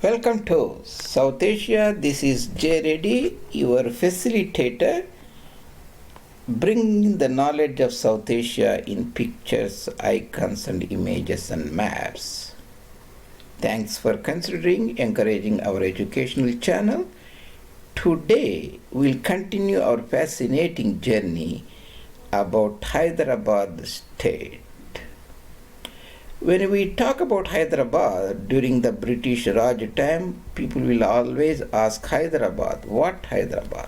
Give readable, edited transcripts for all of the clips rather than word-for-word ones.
Welcome to South Asia. This is J. Reddy, your facilitator, bringing the knowledge of South Asia in pictures, icons, and images and maps. Thanks for considering encouraging our educational channel. Today, we'll continue our fascinating journey about Hyderabad state. When we talk about Hyderabad during the British Raj time, people will always ask Hyderabad. What Hyderabad?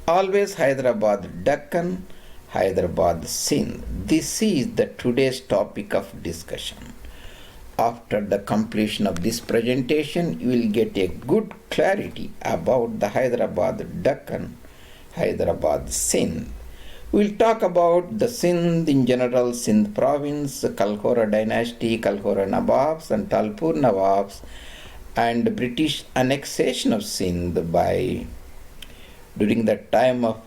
Always Hyderabad Deccan, Hyderabad Sindh. This is the today's topic of discussion. After the completion of this presentation, you will get a good clarity about the Hyderabad Deccan, Hyderabad Sindh. We'll talk about the Sindh in general, Sindh province, Kalhora Dynasty, Kalhora Nawabs and Talpur Nawabs, and British annexation of Sindh during the time of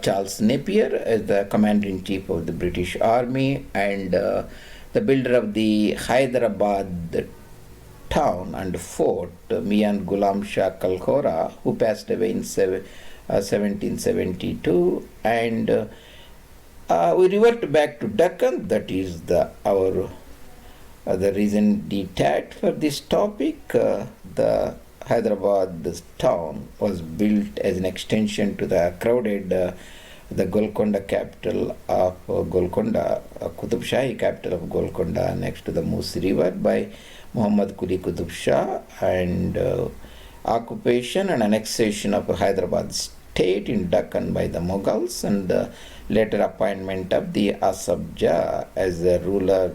Charles Napier as the commander-in-chief of the British Army and the builder of the Hyderabad town and fort, Mian Ghulam Shah Kalhora, who passed away in 1772, and we revert back to Deccan. That is the reason detailed for this topic. The Hyderabad town was built as an extension to the crowded the Golconda capital of Golconda, Shahi capital of Golconda, next to the Musi River by Muhammad Quli Qutub Shah, and occupation and annexation of Hyderabad state in Deccan by the Mughals, and later appointment of the Asaf Jah as the ruler,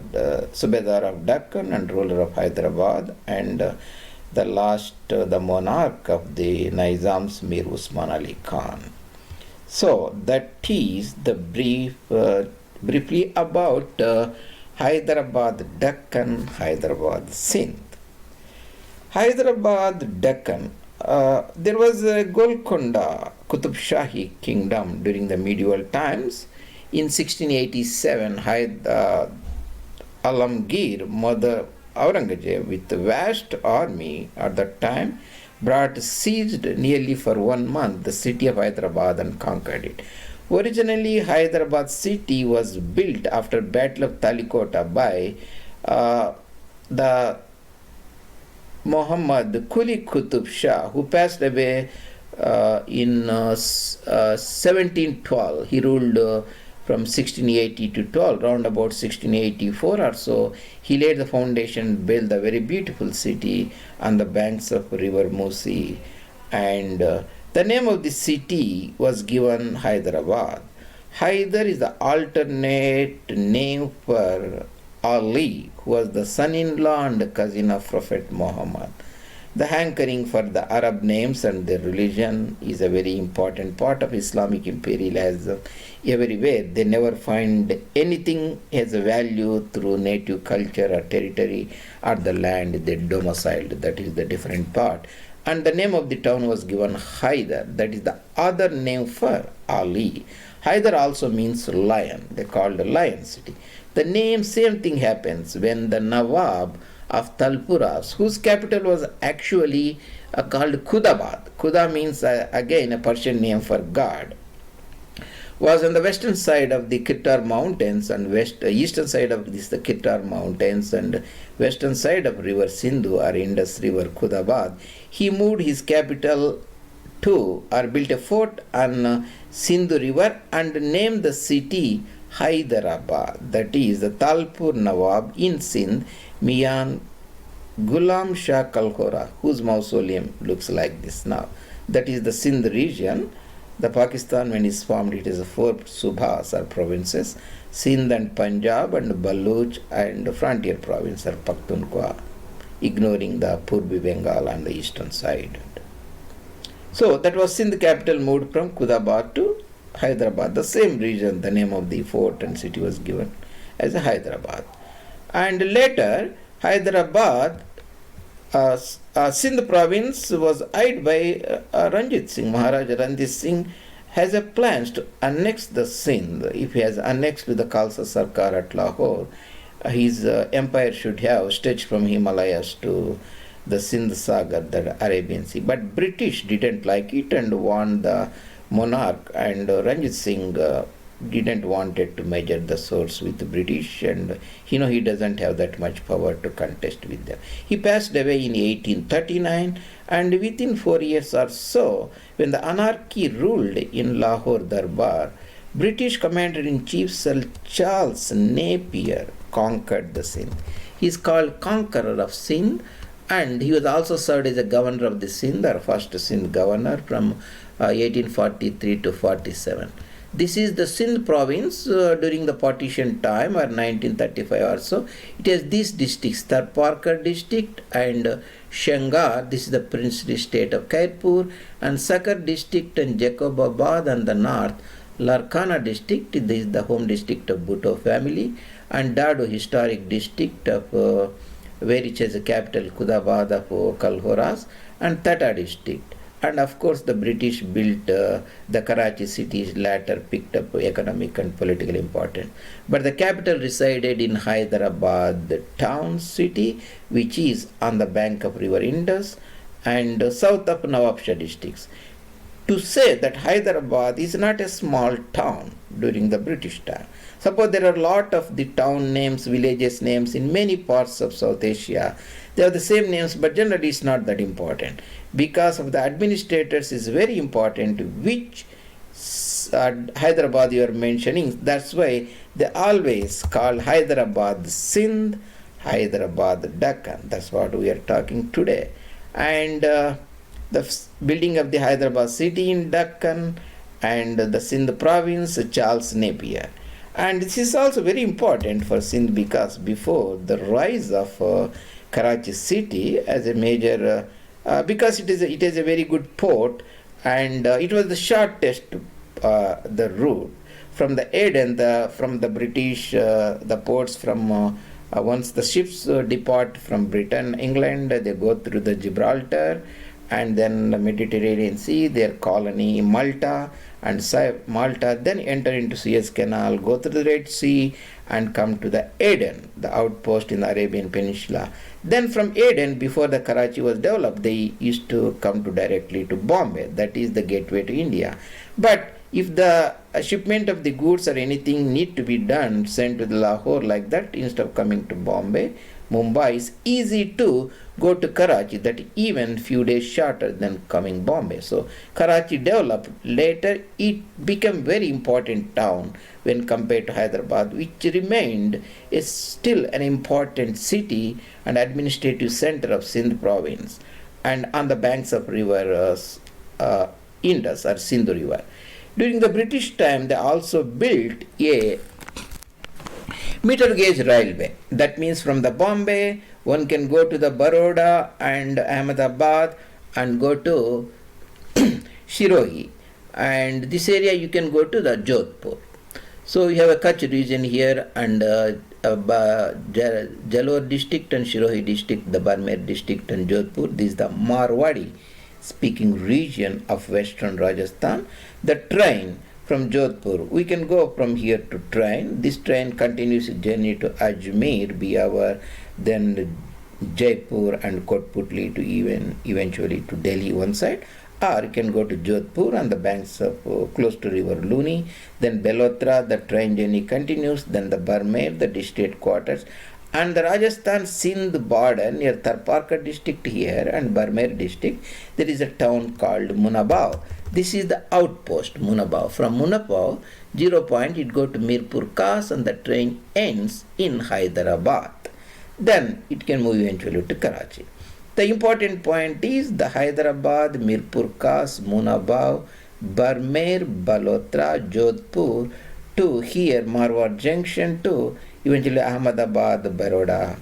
Subedar of Deccan and ruler of Hyderabad, and the last, the monarch of the Nizams, Mir Usman Ali Khan. So that is the briefly about Hyderabad Deccan, Hyderabad Sindh. Hyderabad Deccan, there was a Golconda Qutub Shahi kingdom during the medieval times. In 1687, Alamgir, Mother Aurangzeb, with a vast army at that time, seized nearly for 1 month the city of Hyderabad and conquered it. Originally, Hyderabad city was built after Battle of Talikota by the Muhammad Quli Qutub Shah, who passed away in 1712. He ruled from 1680 to 12, round about 1684 or so. He laid the foundation, built a very beautiful city on the banks of river Musi, and the name of the city was given Hyderabad. Hyder is the alternate name for Ali, who was the son-in-law and cousin of Prophet Muhammad. The hankering for the Arab names and their religion is a very important part of Islamic imperialism. Everywhere, they never find anything has a value through native culture or territory or the land they domiciled. That is the different part. And the name of the town was given Hyder. That is the other name for Ali. Hyder also means lion. They called the lion city. The name, same thing happens when the Nawab of Talpuras, whose capital was actually called Khudabad. Khuda means again a Persian name for God, was on the western side of the Kittar Mountains and eastern side of the Kittar Mountains and western side of river Sindhu or Indus River Khudabad. He moved his capital to or built a fort on Sindhu River and named the city Hyderabad. That is the Talpur Nawab in Sindh, Mian Ghulam Shah Kalhora, whose mausoleum looks like this now. That is the Sindh region. The Pakistan, when it is formed, it is 4 subhas or provinces, Sindh and Punjab and Baluch and frontier province or Pakhtunkhwa, ignoring the Purbi Bengal on the eastern side. So that was Sindh capital, moved from Khudabad to Hyderabad. The same region, the name of the fort and city was given as Hyderabad. And later, Hyderabad, Sindh province was eyed by Ranjit Singh. Maharaja Ranjit Singh has a plans to annex the Sindh. If he has annexed the Khalsa Sarkar at Lahore, his empire should have stretched from Himalayas to the Sindh Sagar, the Arabian Sea. But British didn't like it and warned the monarch, and Ranjit Singh didn't wanted to measure the source with the British, and he doesn't have that much power to contest with them. He passed away in 1839, and within 4 years or so, when the anarchy ruled in Lahore Darbar, British Commander-in-Chief Sir Charles Napier conquered the Sindh. He is called Conqueror of Sindh, and he was also served as a governor of the Sindh, or first Sindh governor, from 1843 to 47. This is the Sindh province during the partition time, or 1935 or so. It has these districts: Talpur district and Shangar, this is the princely state of Khairpur, and Sakar district and Jacobabad on the north, Larkana district, this is the home district of Bhutto family, and Dado historic district of where it has a capital Khudabad of Kalhoras, and Tata district. And of course the British built the Karachi city, later picked up economic and political importance. But the capital resided in Hyderabad, the town city, which is on the bank of river Indus and south of Nawabshah districts. To say that Hyderabad is not a small town during the British time. Suppose there are a lot of the town names, villages names in many parts of South Asia. They have the same names, but generally it's not that important. Because of the administrators is very important which Hyderabad you are mentioning. That's why they always call Hyderabad Sindh, Hyderabad Deccan. That's what we are talking today. And the building of the Hyderabad city in Deccan and the Sindh province, Charles Napier. And this is also very important for Sindh because before the rise of Karachi city as a major, because it is a very good port, and it was the shortest the route from the Aden, from the British, the ports from once the ships depart from Britain, England, they go through the Gibraltar and then the Mediterranean Sea, their colony Malta, and Malta then enter into Suez Canal, go through the Red Sea and come to the Aden, the outpost in the Arabian Peninsula. Then from Aden, before the Karachi was developed, they used to come to directly to Bombay. That is the gateway to India. But if the shipment of the goods or anything need to be done, sent to the Lahore like that, instead of coming to Bombay, Mumbai is easy to go to Karachi, that even few days shorter than coming Bombay. So Karachi developed. Later it became very important town when compared to Hyderabad, which remained is still an important city and administrative center of Sindh province, and on the banks of river Indus or Sindh river. During the British time, they also built a meter gauge railway. That means from the Bombay, one can go to the Baroda and Ahmedabad and go to Shirohi. And this area you can go to the Jodhpur. So you have a Kutch region here, and Jalore district and Shirohi district, the Barmer district and Jodhpur. This is the Marwadi speaking region of western Rajasthan. The train from Jodhpur, we can go from here to train. This train continues its journey to Ajmer, Biawar, then Jaipur and Kotputli to eventually to Delhi one side. Or you can go to Jodhpur on the banks of close to river Luni, then Belotra, the train journey continues, then the Barmer, the district quarters, and the Rajasthan Sindh border near Talpur district here and Barmer district, there is a town called Munabao. This is the outpost, Munabao. From Munabao, 0 point, it go to Mirpur Khas and the train ends in Hyderabad. Then it can move eventually to Karachi. The important point is the Hyderabad, Mirpur Khas, Munabao, Barmer, Balotra, Jodhpur to here Marwar Junction to eventually Ahmedabad, Baroda,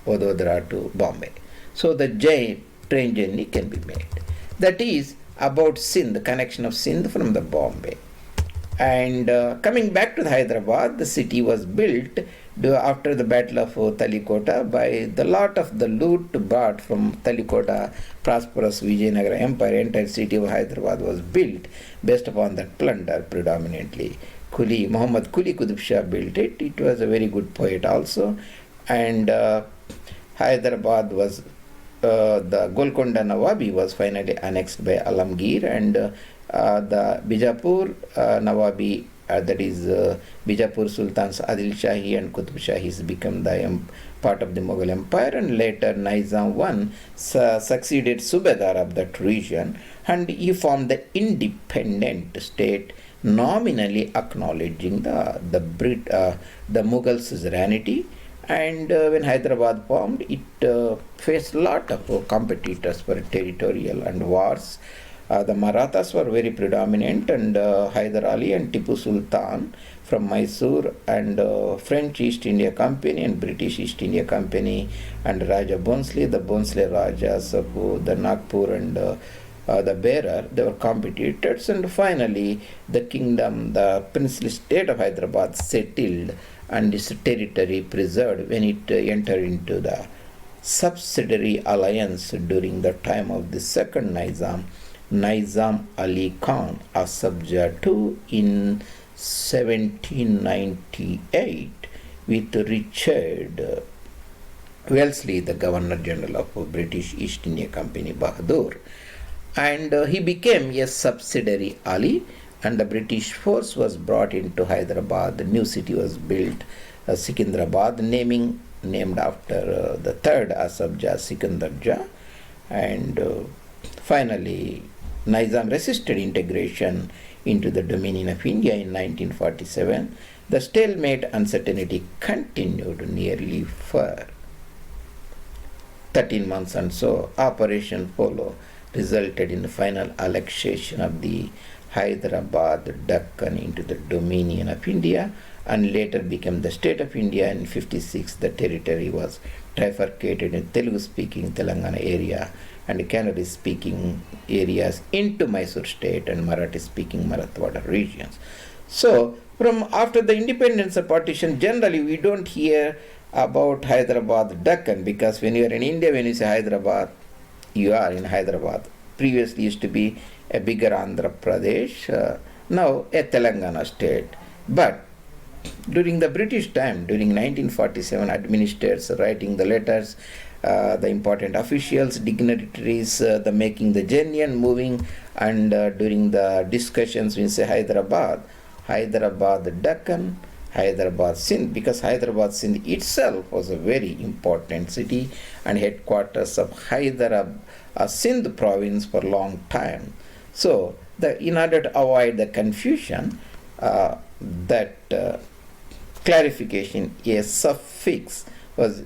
Vadodara to Bombay. So the train journey can be made. That is about Sindh, the connection of Sindh from the Bombay. And coming back to the Hyderabad, the city was built after the Battle of Talikota by the lot of the loot brought from Talikota, prosperous Vijayanagara Empire. Entire city of Hyderabad was built based upon that plunder predominantly. Muhammad Quli Qutb Shah built it. It was a very good poet also. And Hyderabad was the Golconda Nawabi was finally annexed by Alamgir, and the Bijapur Nawabi, that is Bijapur Sultans Adil Shahi and Qutb Shahis, become the part of the Mughal Empire, and later Nizam I succeeded Subedar of that region, and he formed the independent state, nominally acknowledging the Mughal suzerainty. And when Hyderabad formed, it faced a lot of competitors for territorial and wars. The Marathas were very predominant, and Hyder Ali and Tipu Sultan from Mysore, and French East India Company and British East India Company, and Raja Bhonsle, the Bhonsle Rajas of the Nagpur and the Bearer, they were competitors. And finally, the kingdom, the princely state of Hyderabad settled, and its territory preserved when it entered into the subsidiary alliance during the time of the second Nizam, Nizam Ali Khan, Asaf II, in 1798, with Richard Wellesley, the Governor General of British East India Company, Bahadur. And he became a subsidiary Ali, and the British force was brought into Hyderabad. The new city was built, Sikandrabad, named after the third Asaf Jah, Sikandar Jah. And finally, Nizam resisted integration into the dominion of India in 1947. The stalemate uncertainty continued nearly for 13 months, and so Operation Polo resulted in the final annexation of the Hyderabad, Deccan into the dominion of India, and later became the state of India. In 1956, the territory was trifurcated in Telugu-speaking Telangana area and Kannada-speaking areas into Mysore state and Marathi-speaking Marathwada regions. So, from after the independence of partition, generally we don't hear about Hyderabad, Deccan, because when you are in India, when you say Hyderabad, you are in Hyderabad. Previously used to be a bigger Andhra Pradesh, now a Telangana state. But during the British time, during 1947, administrators writing the letters, the important officials, dignitaries, the making the journey and moving, and during the discussions we say Hyderabad, Deccan, Hyderabad, Sindh, because Hyderabad, Sindh itself was a very important city and headquarters of Hyderabad, Sindh province for a long time. So, in order to avoid the confusion, that clarification, a suffix was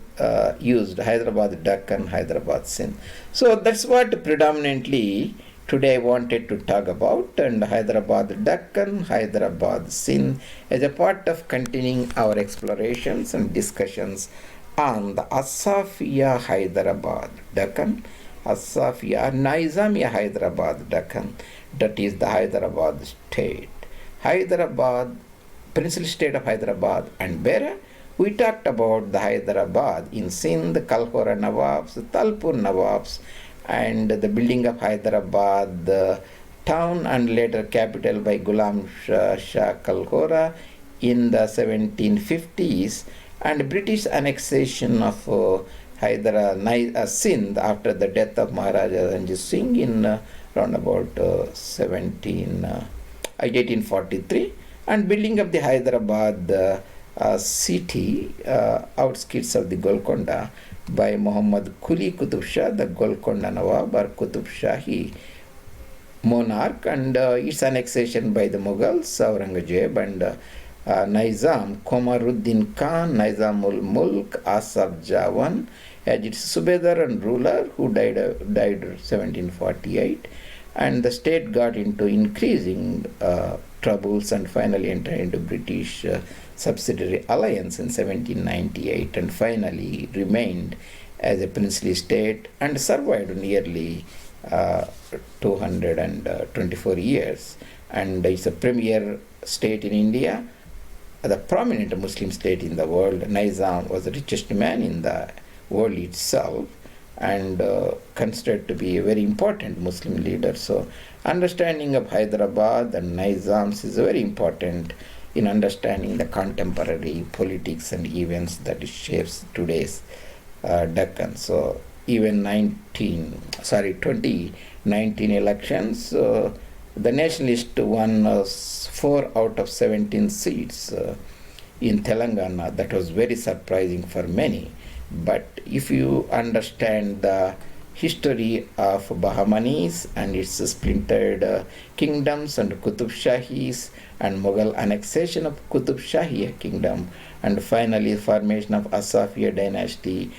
used, Hyderabad, Deccan, Hyderabad, Sindh. So, that's what predominantly today I wanted to talk about, and Hyderabad, Deccan, Hyderabad, Sindh, as a part of continuing our explorations and discussions on the Asafiya Hyderabad, Deccan, Asafiya Nizamiya Hyderabad, Deccan, that is the Hyderabad state. Hyderabad, princely state of Hyderabad and Bearer. We talked about the Hyderabad in Sindh, Kalhora Nawabs, Talpur Nawabs, and the building of Hyderabad town and later capital by Ghulam Shah Kalhora in the 1750s, and British annexation of Sindh after the death of Maharaja Ranjit Singh in around about 1843, and building of the Hyderabad city outskirts of the Golconda by Muhammad Quli Qutub Shah, the Golconda Nawab or Qutub Shahi monarch, and its annexation by the Mughals, Aurangzeb and Nizam, Komaruddin Khan, Nizamul Mulk, Asaf Jawan, as its Subedar and ruler, who died 1748, and the state got into increasing troubles and finally entered into British subsidiary alliance in 1798, and finally remained as a princely state and survived nearly 224 years, and is a premier state in India, the prominent Muslim state in the world. Nizam was the richest man in the world itself, and considered to be a very important Muslim leader. So understanding of Hyderabad and Nizams is very important in understanding the contemporary politics and events that it shapes today's Deccan. So even 2019 elections, the Nationalist won 4 out of 17 seats in Telangana. That was very surprising for many. But if you understand the history of Bahmanis and its splintered kingdoms and Qutub Shahis and Mughal annexation of Qutub Shahi kingdom, and finally formation of Asafiya dynasty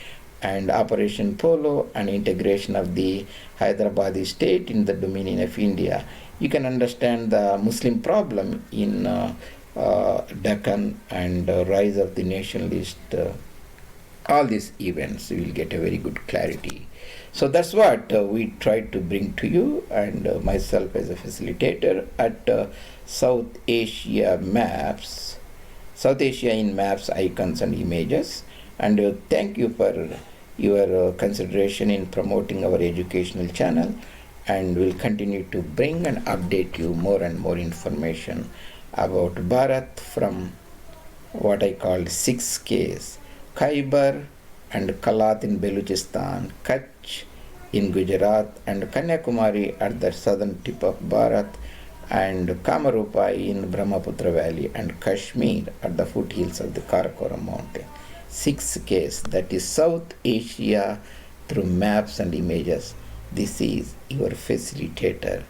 and Operation Polo and integration of the Hyderabadi state in the dominion of India, you can understand the Muslim problem in Deccan and rise of the nationalist. All these events, you will get a very good clarity. So that's what we tried to bring to you, and myself as a facilitator at South Asia Maps, South Asia in Maps, Icons and Images. And thank you for your consideration in promoting our educational channel, and we'll continue to bring and update you more and more information about Bharat from what I call 6 Ks. Khyber and Kalat in Balochistan, Kutch in Gujarat, and Kanyakumari at the southern tip of Bharat, and Kamarupai in Brahmaputra Valley, and Kashmir at the foothills of the Karakoram mountain. 6 Ks, that is South Asia through maps and images. This is your facilitator,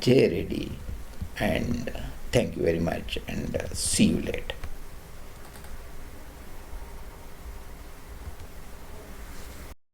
J. Reddy, and thank you very much, and see you later.